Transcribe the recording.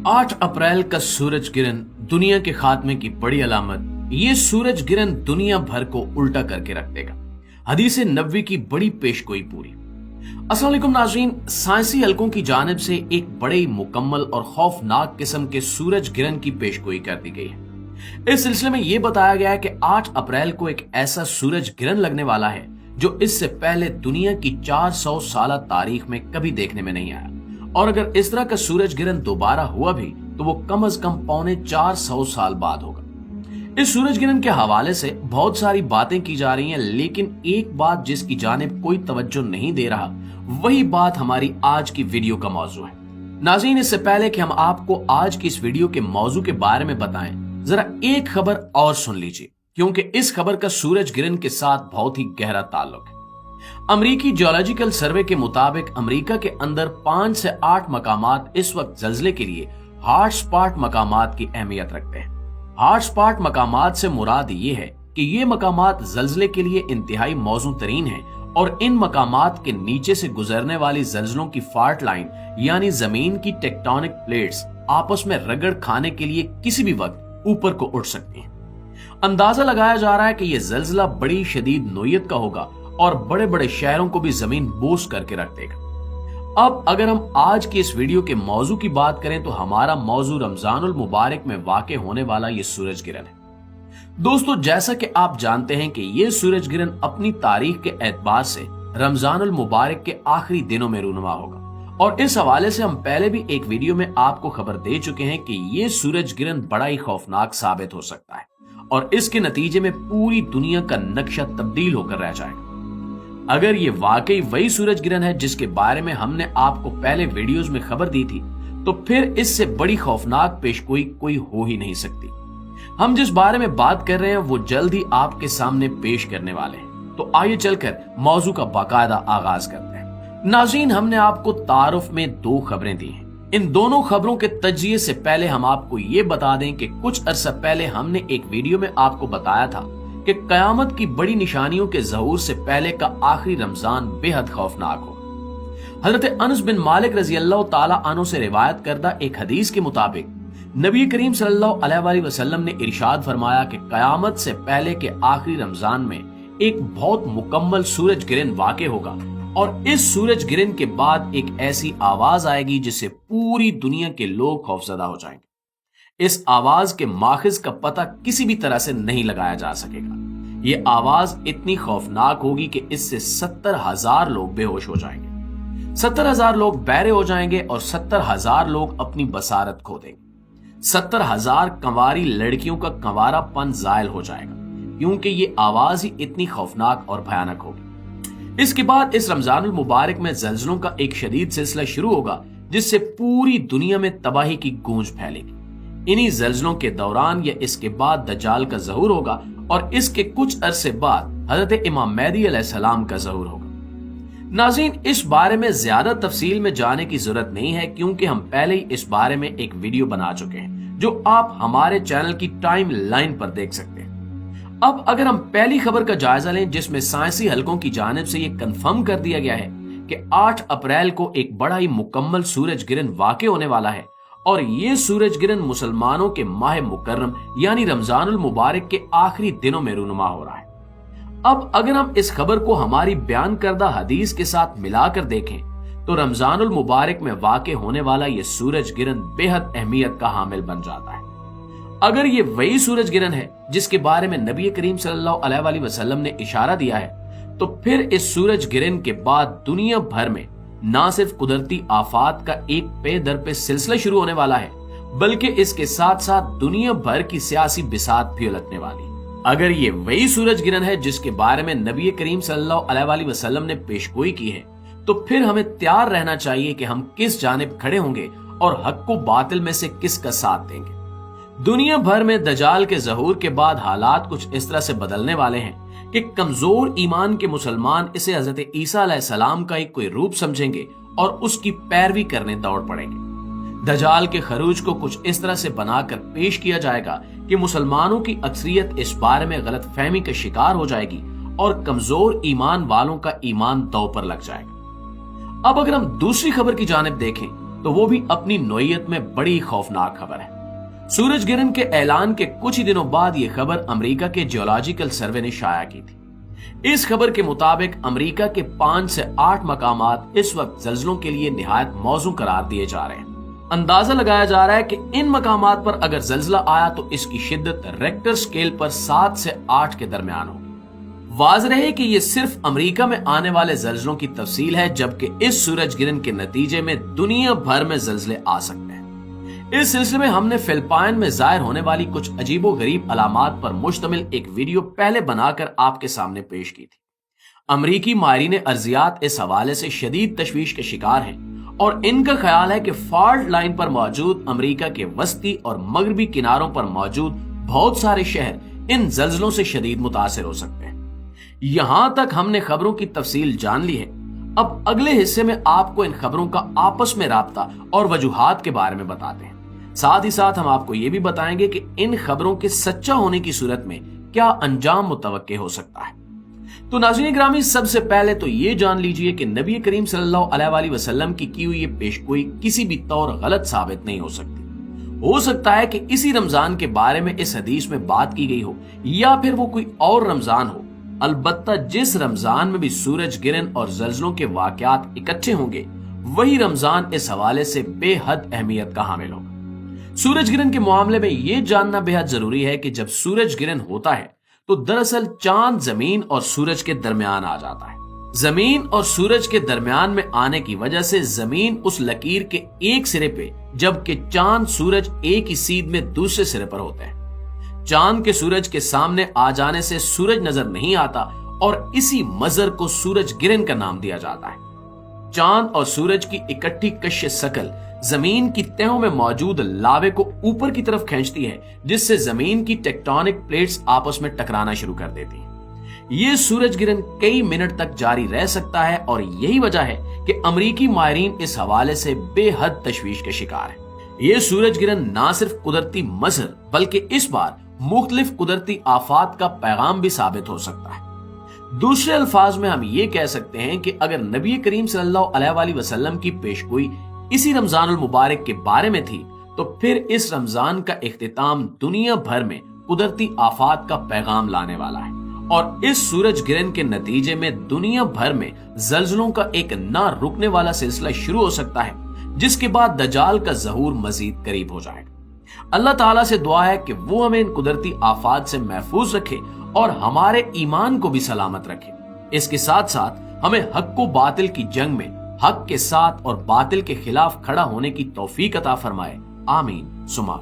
8 अप्रैल का सूरज गिरन दुनिया के खात्मे की बड़ी अलामत। ये सूरज गिरन दुनिया भर को उल्टा करके रख देगा। हदीस नबवी की बड़ी पेशगोई पूरी। अस्सलाम वालेकुम नाज़रीन, साइंसी हलकों की जानिब से एक बड़े मुकम्मल और खौफनाक किस्म के सूरज गिरन की पेशगोई कर दी गई है। इस सिलसिले में यह बताया गया है कि 8 अप्रैल को एक ऐसा सूरज गिरन लगने वाला है जो इससे पहले दुनिया की 400 साल तारीख में कभी देखने में नहीं आया, और अगर इस तरह का सूरज गिरन दोबारा हुआ भी तो वो कम से कम 450 साल बाद होगा। इस सूरज गिरन के हवाले से बहुत सारी बातें की जा रही हैं, लेकिन एक बात जिसकी जानिब कोई तवज्जो नहीं दे रहा, वही बात हमारी आज की वीडियो का मौजू है। नाज़रीन, इससे पहले कि हम आपको आज की इस वीडियो के मौजू के बारे में बताएं, जरा एक खबर और सुन लीजिए, क्योंकि इस खबर का सूरज गिरन के साथ बहुत ही गहरा ताल्लुक है। अमेरिकी जियोलॉजिकल सर्वे के मुताबिक अमेरिका के अंदर 5 से 8 मकामात इस वक्त जल्जले के लिए हॉट स्पॉट मकामात की अहमियत रखते हैं। हॉट स्पॉट मकामात से मुराद ये है कि ये मकामात जल्जले के लिए इंतहाई मौजू तरीन है, और इन मकामात के नीचे से गुजरने वाली जल्जलों की फॉल्ट लाइन यानी जमीन की टेक्टोनिक प्लेट्स आपस में रगड़ खाने के लिए किसी भी वक्त ऊपर को उठ सकती हैं। अंदाजा लगाया जा रहा है कि यह जल्जला बड़ी शदीद नोयत का होगा और बड़े बड़े शहरों को भी जमीन बोस करके रख देगा। अब अगर हम आज की इस वीडियो के मौजू की बात करें तो हमारा मौजू रमजानुल मुबारक में वाक़े होने वाला ये सूरज गिरन है। दोस्तों, जैसा कि आप जानते हैं कि ये सूरज गिरन अपनी तारीख के एतबार से रमजानुल मुबारक के आखिरी दिनों में रूनुमा होगा, और इस हवाले से हम पहले भी एक वीडियो में आपको खबर दे चुके हैं कि ये सूरज गिरन बड़ा ही खौफनाक साबित हो सकता है और इसके नतीजे में पूरी दुनिया का नक्शा तब्दील होकर रह जाएगा। अगर ये वाकई वही सूरज गिरन है जिसके बारे में हमने आपको पहले वीडियोस में खबर दी थी, तो फिर इससे बड़ी खौफनाक पेशगोई कोई हो ही नहीं सकती। हम जिस बारे में बात कर रहे हैं वो जल्द ही आपके सामने पेश करने वाले हैं, तो आइए चलकर मौजू का बाकायदा आगाज करते हैं। नाज़रीन, हमने आपको तारुफ में 2 खबरें दी हैं। इन दोनों खबरों के तज्जिए से पहले हम आपको ये बता दें कि कुछ अरसा पहले हमने एक वीडियो में आपको बताया था कि कयामत की बड़ी निशानियों के ज़हूर से पहले का आखिरी रमजान बेहद खौफनाक हो। हजरत अनस बिन मालिक रजी अल्लाह ताला अन्हु से रिवायत करदा एक हदीस के मुताबिक नबी करीम सल्लल्लाहु अलैहि वसल्लम ने इरशाद फरमाया कि कयामत से पहले के आखिरी रमजान में एक बहुत मुकम्मल सूरज गिरन वाक़े होगा, और इस सूरज गिरन के बाद एक ऐसी आवाज आएगी जिससे पूरी दुनिया के लोग खौफजदा हो जाएंगे। इस आवाज के माखिज का पता किसी भी तरह से नहीं लगाया जा सकेगा। ये आवाज इतनी खौफनाक होगी कि इससे 70,000 लोग बेहोश हो जाएंगे, 70,000 लोग बहरे हो जाएंगे और 70,000 लोग अपनी बसारत खो देंगे। 70,000 कंवारी लड़कियों का कंवारापन जायल हो जाएगा, क्योंकि ये आवाज ही इतनी खौफनाक और भयानक होगी। इसके बाद इस रमजानुल मुबारक में जल्जलों का एक शदीद सिलसिला शुरू होगा, जिससे पूरी दुनिया में तबाही की गूंज फैलेगी। इन्हीं जल्जलों के दौरान या इसके बाद दज्जाल का ज़हूर होगा, और इसके कुछ अरसे बाद हजरत इमाम मेहदी अलैहिस्सलाम का ज़हूर होगा। नाज़रीन, इस बारे में ज्यादा तफसील में जाने की जरूरत नहीं है, क्योंकि हम पहले ही इस बारे में एक वीडियो बना चुके हैं जो आप हमारे चैनल की टाइम लाइन पर देख सकते हैं। अब अगर हम पहली खबर का जायजा लें, जिसमें साइंसी हलकों की जानिब से यह कंफर्म कर दिया गया है कि 8 अप्रैल को एक बड़ा ही मुकम्मल सूरज गिरन वाक़े होने वाला है, और ये सूरज गिरन मुसलमानों के माह मुकर्रम यानी रमजानुल मुबारक के आखिरी दिनों में रूनुमा हो रहा है। अब अगर हम इस खबर को हमारी बयान करदा हदीस के साथ मिलाकर देखें तो रमजानुल मुबारक में वाक़े होने वाला ये सूरज गिरन बेहद अहमियत का हामिल बन जाता है। अगर ये वही सूरज गिरन है जिसके बारे में नबी करीम सल्लल्लाहु अलैहि वसल्लम ने इशारा दिया है, तो फिर इस सूरज गिरन के बाद दुनिया भर में ना सिर्फ कुदरती आफात का एक पे दर पे सिलसिला शुरू होने वाला है, बल्कि इसके साथ साथ दुनिया भर की सियासी बिसात भी उलटने वाली। अगर ये वही सूरज गिरन है जिसके बारे में नबी करीम सल्लल्लाहु अलैहि वसल्लम ने पेशगोई की है, तो फिर हमें तैयार रहना चाहिए कि हम किस जानिब खड़े होंगे और हक को बातिल में से किसका साथ देंगे। दुनिया भर में दज्जाल के ज़हूर के बाद हालात कुछ इस तरह से बदलने वाले हैं कि कमजोर ईमान के मुसलमान इसे हजरत ईसा अलैहिस्सलाम का ही कोई रूप समझेंगे और उसकी पैरवी करने दौड़ पड़ेंगे। दज्जाल के खरूज को कुछ इस तरह से बनाकर पेश किया जाएगा कि मुसलमानों की अक्सरियत इस बारे में गलत फहमी का शिकार हो जाएगी और कमजोर ईमान वालों का ईमान दांव पर लग जाएगा। अब अगर हम दूसरी खबर की जानिब देखें तो वो भी अपनी नोयत में बड़ी खौफनाक खबर है। सूरज गिरन के ऐलान के कुछ ही दिनों बाद ये खबर अमेरिका के जियोलॉजिकल सर्वे ने शाया की थी। इस खबर के मुताबिक अमेरिका के 5 से 8 मकामात इस वक्त ज़ल्ज़लों के लिए निहायत मौजू करार दिए जा रहे हैं। अंदाजा लगाया जा रहा है कि इन मकामात पर अगर ज़ल्ज़ला आया तो इसकी शिद्दत रेक्टर स्केल पर 7 से 8 के दरमियान होगी। वाज़ेह है कि ये सिर्फ अमेरिका में आने वाले ज़ल्ज़लों की तफसील है, जबकि इस सूरज गिरन के नतीजे में दुनिया भर में ज़ल्ज़ले आ सकते हैं। इस सिलसिले में हमने फिलिपाइन में जाहिर होने वाली कुछ अजीबो गरीब अलामात पर मुश्तमिल एक वीडियो पहले बनाकर आपके सामने पेश की थी। अमरीकी माहिरीन अर्जियात इस हवाले से शदीद तशवीश के शिकार हैं और इनका ख्याल है कि फॉल्ट लाइन पर मौजूद अमरीका के वस्ती और मगरबी किनारों पर मौजूद बहुत सारे शहर इन ज़ल्ज़लों से शदीद मुतासिर हो सकते हैं। यहां तक हमने खबरों की तफसील जान ली है। अब अगले हिस्से में आपको इन खबरों का आपस में राब्ता और वजूहात के बारे में बताते हैं। साथ ही साथ हम आपको ये भी बताएंगे कि इन खबरों के सच्चा होने की सूरत में क्या अंजाम मुतवक्के हो सकता है। तो नाज़रीन ग्रामी, सबसे पहले तो ये जान लीजिए कि नबी करीम सल्लल्लाहु अलैहि वसल्लम की हुई ये पेशगोई किसी भी तौर गलत साबित नहीं हो सकती। हो सकता है कि इसी रमजान के बारे में इस हदीस में बात की गई हो या फिर वो कोई और रमजान हो। अलबत्ता जिस रमजान में भी सूरज गिरन और ज़ल्ज़लों के वाकयात इकट्ठे होंगे, वही रमजान इस हवाले से बेहद अहमियत का हामिल होगा। सूरज गिरन के मामले में यह जानना बेहद जरूरी है कि जब सूरज गिरन होता है तो दरअसल चांद जमीन और सूरज के दरमियान आ जाता है। जमीन और सूरज के दरमियान में आने की वजह से जमीन उस लकीर के एक सिरे पे, जबकि चांद सूरज एक ही सीध में दूसरे सिरे पर होते हैं। चांद के सूरज के सामने आ जाने से सूरज नजर नहीं आता और इसी मजर को सूरज गिरन का नाम दिया जाता है। चांद और सूरज की इकट्ठी कश्य शकल जमीन की तहों में मौजूद लावे को ऊपर की तरफ खींचती है, जिससे जमीन की टेक्टोनिक प्लेट्स आपस में टकराना शुरू कर देती हैं। ये सूरज गिरन कई मिनट तक जारी रह सकता है और यही वजह है कि अमरीकी माहिरीन इस हवाले से बेहद तशवीश के शिकार है। ये सूरज गिरन ना सिर्फ कुदरती मजहर बल्कि इस बार मुख्तलिफ कुदरती आफात का पैगाम भी साबित हो सकता है। दूसरे अल्फाज में हम ये कह सकते हैं कि अगर नबी करीम सल्लल्लाहु अलैहि वसल्लम की पेशगोई इसी रमजानुल मुबारक के बारे में थी, तो फिर इस रमजान का इख्तिताम दुनिया भर में कुदरती आफात का पैगाम लाने वाला है और इस सूरज गिरन के नतीजे में दुनिया भर में ज़ल्ज़लों का एक ना रुकने वाला सिलसिला शुरू हो सकता है, जिसके बाद दज्जाल का ज़हूर मजीद करीब हो जाएगा। अल्लाह ताला से दुआ है कि वो हमें इन कुदरती आफात से महफूज रखे और हमारे ईमान को भी सलामत रखे। इसके साथ साथ हमें हक को बातिल की जंग में हक के साथ और बातिल के खिलाफ खड़ा होने की तौफीक अता फरमाए। आमीन सुमा।